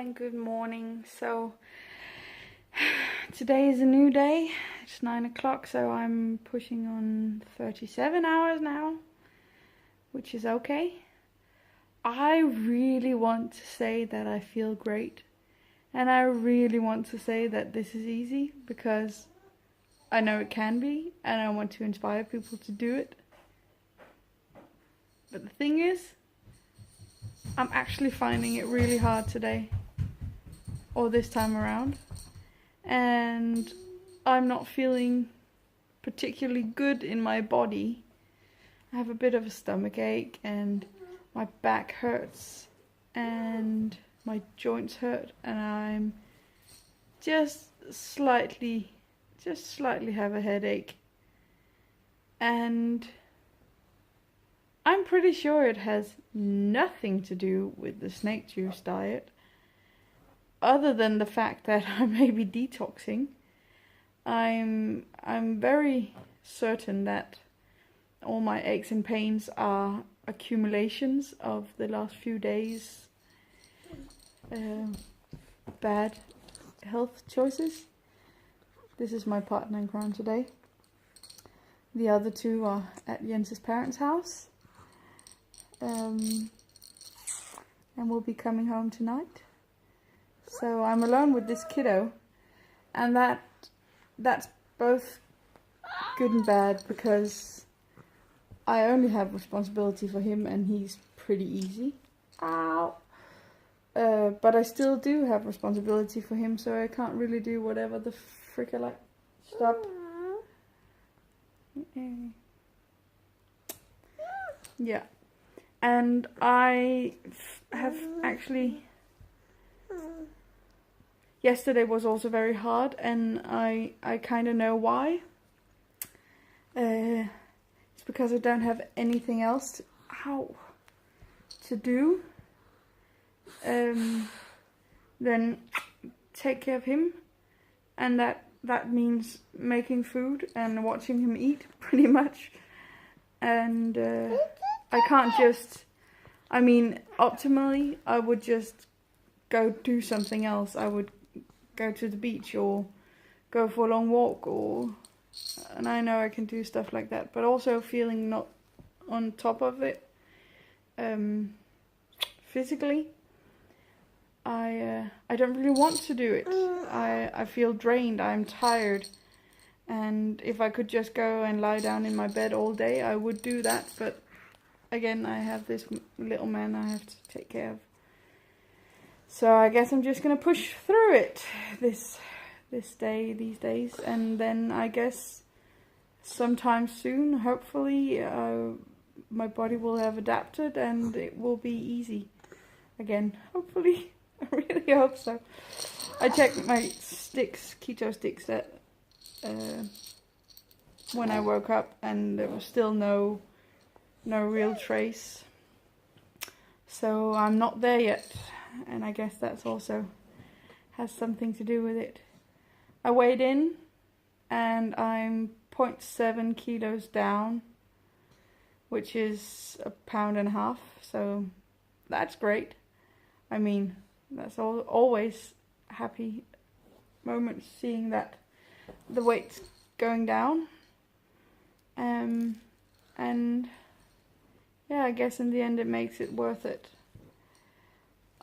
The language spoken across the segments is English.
and good morning. So today is a new day. It's 9 o'clock, so I'm pushing on 37 hours now, which is okay. I really want to say that I feel great, and I really want to say that this is easy, because I know it can be, and I want to inspire people to do it. But the thing is, I'm actually finding it really hard today, or this time around, and I'm not feeling particularly good in my body. I have a bit of a stomach ache, and my back hurts, and my joints hurt, and I'm just slightly have a headache. And I'm pretty sure it has nothing to do with the snake juice diet, other than the fact that I may be detoxing. I'm very certain that all my aches and pains are accumulations of the last few days' bad health choices. This is my partner in crime today. The other two are at Jens's parents' house. And we'll be coming home tonight. So I'm alone with this kiddo, and that's both good and bad, because I only have responsibility for him, and he's pretty easy. Ow! But I still do have responsibility for him, so I can't really do whatever the frick I like. Stop. Yeah. And I have actually... Yesterday was also very hard, and I kind of know why. It's because I don't have anything else to do. Then take care of him, and that means making food and watching him eat, pretty much. And I can't just... I mean, optimally, I would just go do something else. I would go to the beach or go for a long walk, and I know I can do stuff like that, but also feeling not on top of it physically. I don't really want to do it. I feel drained. I'm tired, and if I could just go and lie down in my bed all day, I would do that. But again, I have this little man I have to take care of. So I guess I'm just gonna push through it these days, and then I guess sometime soon, hopefully, my body will have adapted and it will be easy again. Hopefully, I really hope so. I checked my keto sticks that when I woke up, and there was still no real trace. So I'm not there yet. And I guess that's also has something to do with it. I weighed in, and I'm 0.7 kilos down, which is 1.5 pounds. So that's great. I mean, that's always a happy moment, seeing that the weight's going down. And yeah, I guess in the end it makes it worth it.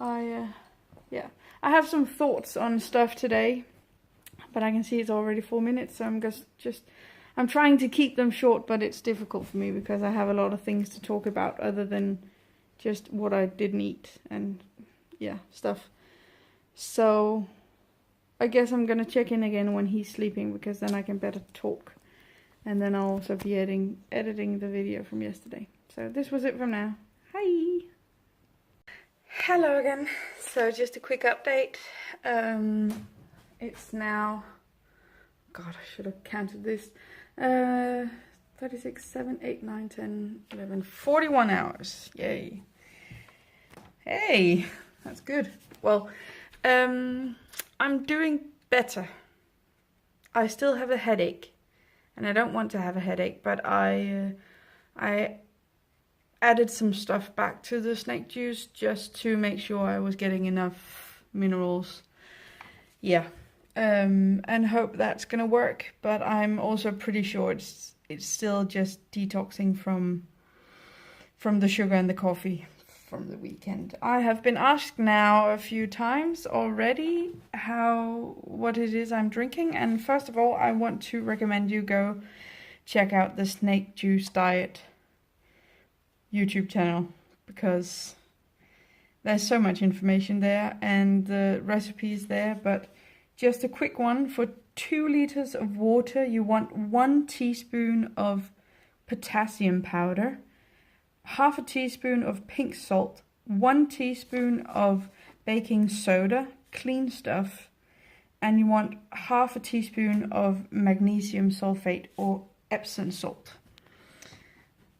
I have some thoughts on stuff today, but I can see it's already 4 minutes, so I'm trying to keep them short, but it's difficult for me because I have a lot of things to talk about other than just what I didn't eat and stuff. So I guess I'm gonna check in again when he's sleeping, because then I can better talk, and then I'll also be editing the video from yesterday. So this was it from now. Hi! Hello again. So just a quick update. It's now, God, I should have counted this. 36, 7, 8, 9, 10, 11, 41 hours. Yay. Hey, that's good. Well, I'm doing better. I still have a headache, and I don't want to have a headache, but I added some stuff back to the snake juice just to make sure I was getting enough minerals. Yeah, and hope that's gonna work. But I'm also pretty sure it's still just detoxing from the sugar and the coffee from the weekend. I have been asked now a few times already what it is I'm drinking, and first of all, I want to recommend you go check out the Snake Juice Diet YouTube channel, because there's so much information there and the recipes there. But just a quick one: for 2 liters of water, you want 1 teaspoon of potassium powder, half a teaspoon of pink salt, 1 teaspoon of baking soda, clean stuff, and you want half a teaspoon of magnesium sulfate or Epsom salt.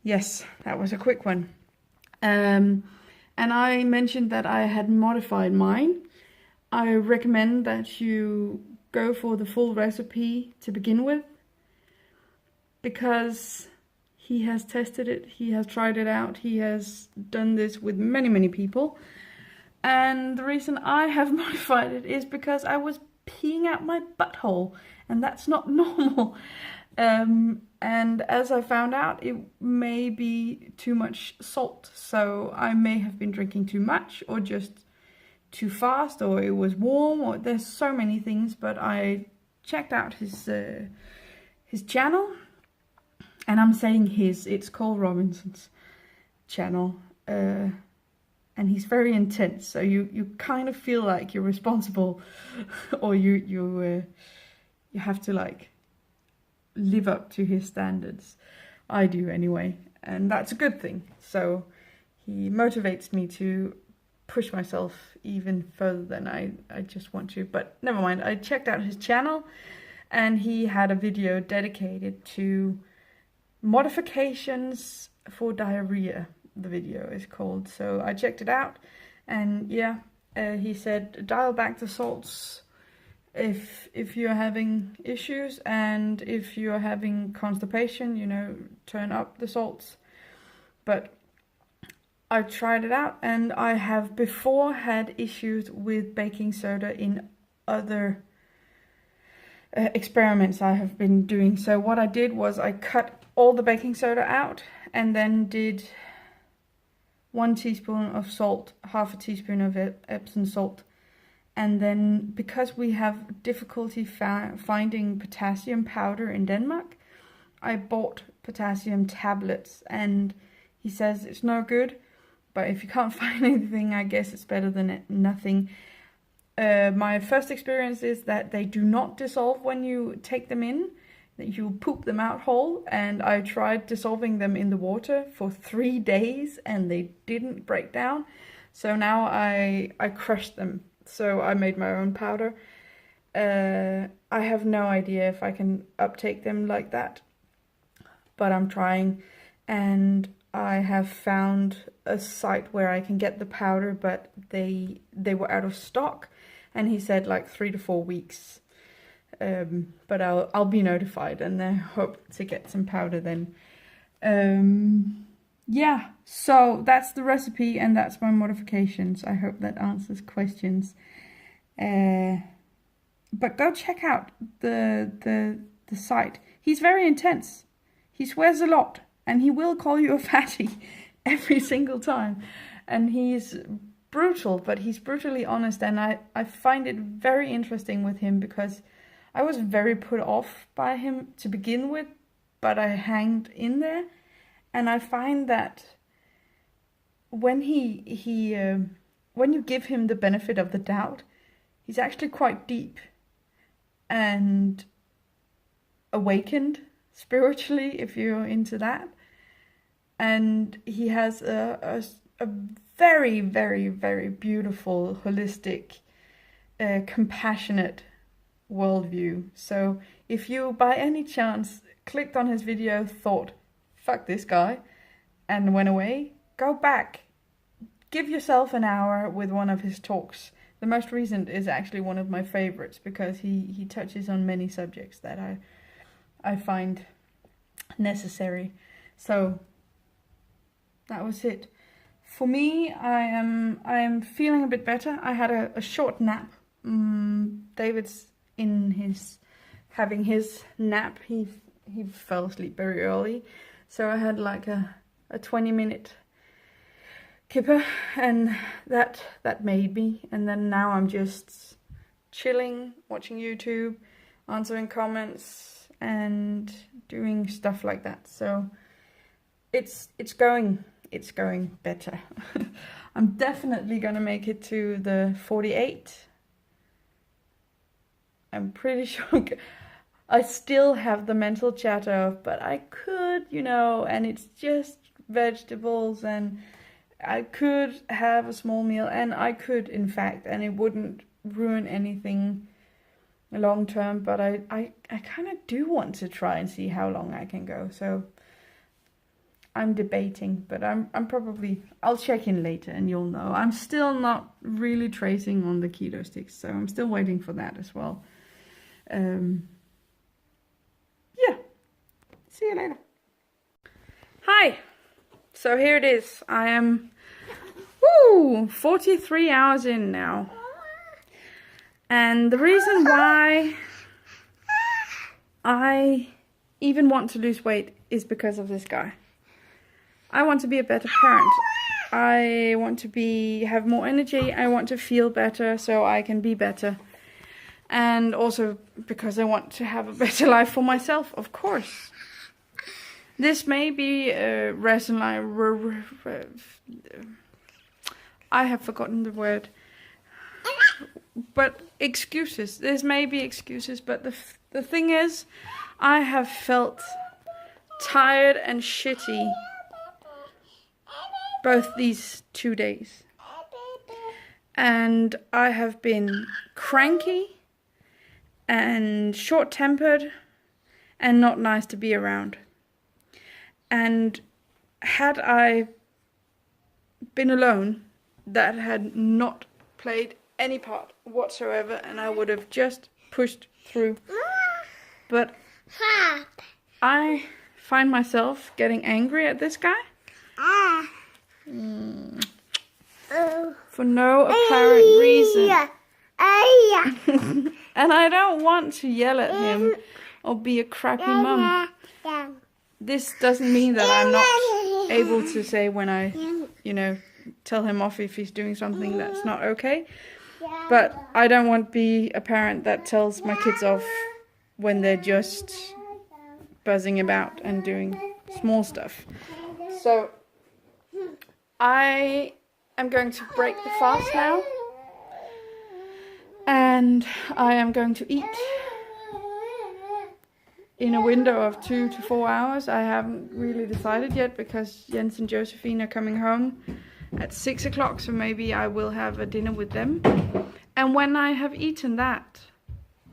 Yes, that was a quick one. And I mentioned that I had modified mine. I recommend that you go for the full recipe to begin with, because he has tested it, he has tried it out, he has done this with many, many people. And the reason I have modified it is because I was peeing out my butthole, and that's not normal. And as I found out, it may be too much salt, so I may have been drinking too much, or just too fast, or it was warm, or there's so many things. But I checked out his channel, and I'm saying it's Cole Robinson's channel, and he's very intense, so you kind of feel like you're responsible, or you have to like live up to his standards. I do anyway, and that's a good thing. So he motivates me to push myself even further than I just want to. But never mind, I checked out his channel, and he had a video dedicated to modifications for diarrhea, the video is called. So I checked it out, and yeah, he said dial back the salts if you're having issues, and if you're having constipation, you know, turn up the salts. But I tried it out, and I have before had issues with baking soda in other experiments I have been doing. So what I did was I cut all the baking soda out, and then did 1 teaspoon of salt, half a teaspoon of Epsom salt. And then, because we have difficulty finding potassium powder in Denmark, I bought potassium tablets, and he says it's no good, but if you can't find anything, I guess it's better than nothing. My first experience is that they do not dissolve when you take them in, that you poop them out whole, and I tried dissolving them in the water for 3 days and they didn't break down. So now I crushed them. So I made my own powder. I have no idea if I can uptake them like that, but I'm trying, and I have found a site where I can get the powder, but they were out of stock, and he said like 3 to 4 weeks. But I'll be notified, and I hope to get some powder then. Yeah, so that's the recipe, and that's my modifications. I hope that answers questions. But go check out the site. He's very intense. He swears a lot, and he will call you a fatty every single time. And he's brutal, but he's brutally honest, and I find it very interesting with him, because I was very put off by him to begin with, but I hanged in there. And I find that when when you give him the benefit of the doubt, he's actually quite deep and awakened spiritually, if you're into that. And he has a very, very, very beautiful, holistic, compassionate worldview. So if you by any chance clicked on his video, thought, fuck this guy, and went away, go back. Give yourself an hour with one of his talks. The most recent is actually one of my favorites, because he touches on many subjects that I find necessary. So that was it For me, I am feeling a bit better. I had a short nap. David's having his nap. He fell asleep very early, so I had like a 20-minute kipper, and that made me. And then now I'm just chilling, watching YouTube, answering comments, and doing stuff like that. So it's going better. I'm definitely gonna make it to the 48. I'm pretty sure. I still have the mental chatter of, but I could, and it's just vegetables, and I could have a small meal, and I could, in fact, and it wouldn't ruin anything long term, but I kind of do want to try and see how long I can go. So I'm debating, but I'll check in later and you'll know. I'm still not really tracing on the keto sticks, so I'm still waiting for that as well. Yeah, see you later. Hi, so here it is. I am 43 hours in now. And the reason why I even want to lose weight is because of this guy. I want to be a better parent. I want to have more energy. I want to feel better so I can be better. And also because I want to have a better life for myself, of course. This may be I have forgotten the word. But excuses. This may be excuses, but the thing is, I have felt tired and shitty both these 2 days. And I have been cranky and short-tempered and not nice to be around. And had I been alone, that had not played any part whatsoever, and I would have just pushed through. But I find myself getting angry at this guy for no apparent reason. And I don't want to yell at him or be a crappy mum. This doesn't mean that I'm not able to say when I, tell him off if he's doing something that's not okay. But I don't want to be a parent that tells my kids off when they're just buzzing about and doing small stuff. So I am going to break the fast now. And I am going to eat in a window of 2 to 4 hours. I haven't really decided yet because Jens and Josephine are coming home at 6 o'clock, so maybe I will have a dinner with them. And when I have eaten that,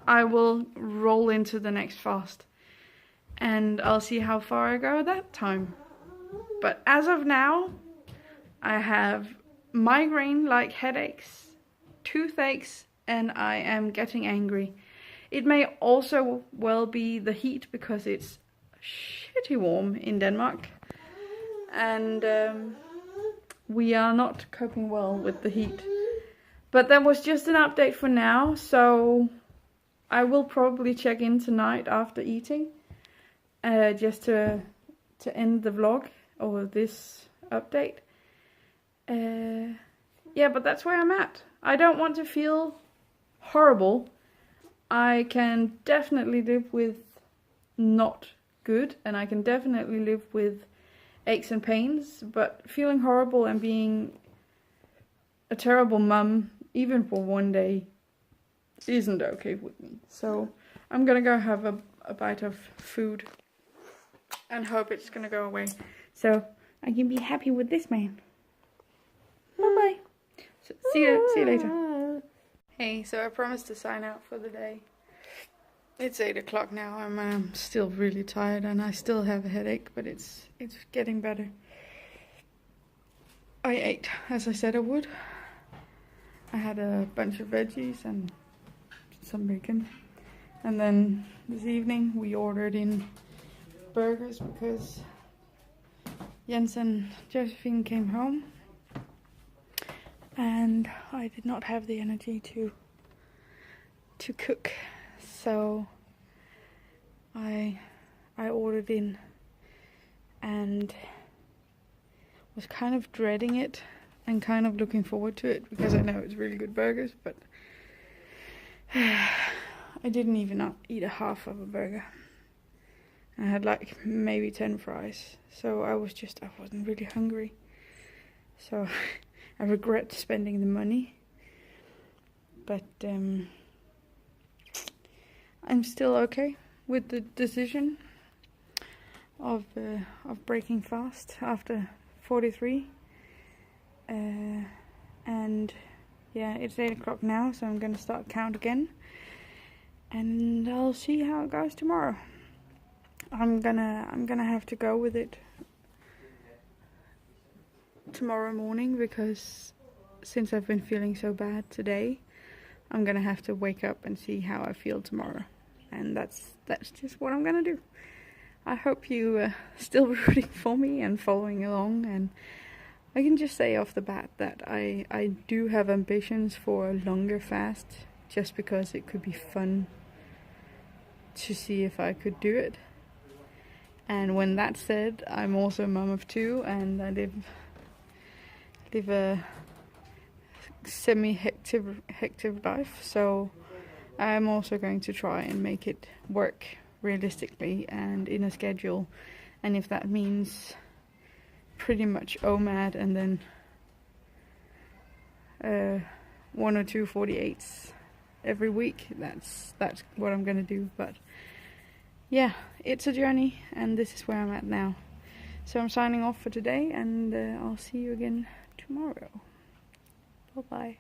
I will roll into the next fast. And I'll see how far I go that time. But as of now, I have migraine-like headaches, toothaches, and I am getting angry. It may also well be the heat because it's shitty warm in Denmark. And we are not coping well with the heat. But that was just an update for now, so I will probably check in tonight after eating. Just to end the vlog or this update. Yeah, but that's where I'm at. I don't want to feel horrible. I can definitely live with not good, and I can definitely live with aches and pains, but feeling horrible and being a terrible mum, even for one day, isn't okay with me. So I'm gonna go have a bite of food and hope it's gonna go away, so I can be happy with this man. Bye bye. So, see you later. Hey, so I promised to sign out for the day. It's 8 o'clock now. I'm still really tired and I still have a headache, but it's getting better. I ate, as I said I would. I had a bunch of veggies and some bacon. And then this evening we ordered in burgers because Jens and Josephine came home. and I did not have the energy to cook, so I ordered in and was kind of dreading it and kind of looking forward to it because I know it's really good burgers, but I didn't even eat a half of a burger. I had like maybe 10 fries, so I wasn't really hungry. So I regret spending the money, but I'm still okay with the decision of breaking fast after 43. And yeah, it's 8 o'clock now, so I'm gonna start count again, and I'll see how it goes tomorrow. I'm gonna have to go with it tomorrow morning, because since I've been feeling so bad today, I'm gonna have to wake up and see how I feel tomorrow, and that's just what I'm gonna do. I hope you still rooting for me and following along, and I can just say off the bat that I do have ambitions for a longer fast, just because it could be fun to see if I could do it. And when that's said, I'm also a mum of 2, and I live a semi-hectic life, so I'm also going to try and make it work realistically and in a schedule. And if that means pretty much OMAD and then 1 or 2 48s every week, that's what I'm gonna do. But yeah, it's a journey, and this is where I'm at now. So I'm signing off for today, and I'll see you again tomorrow. Bye bye.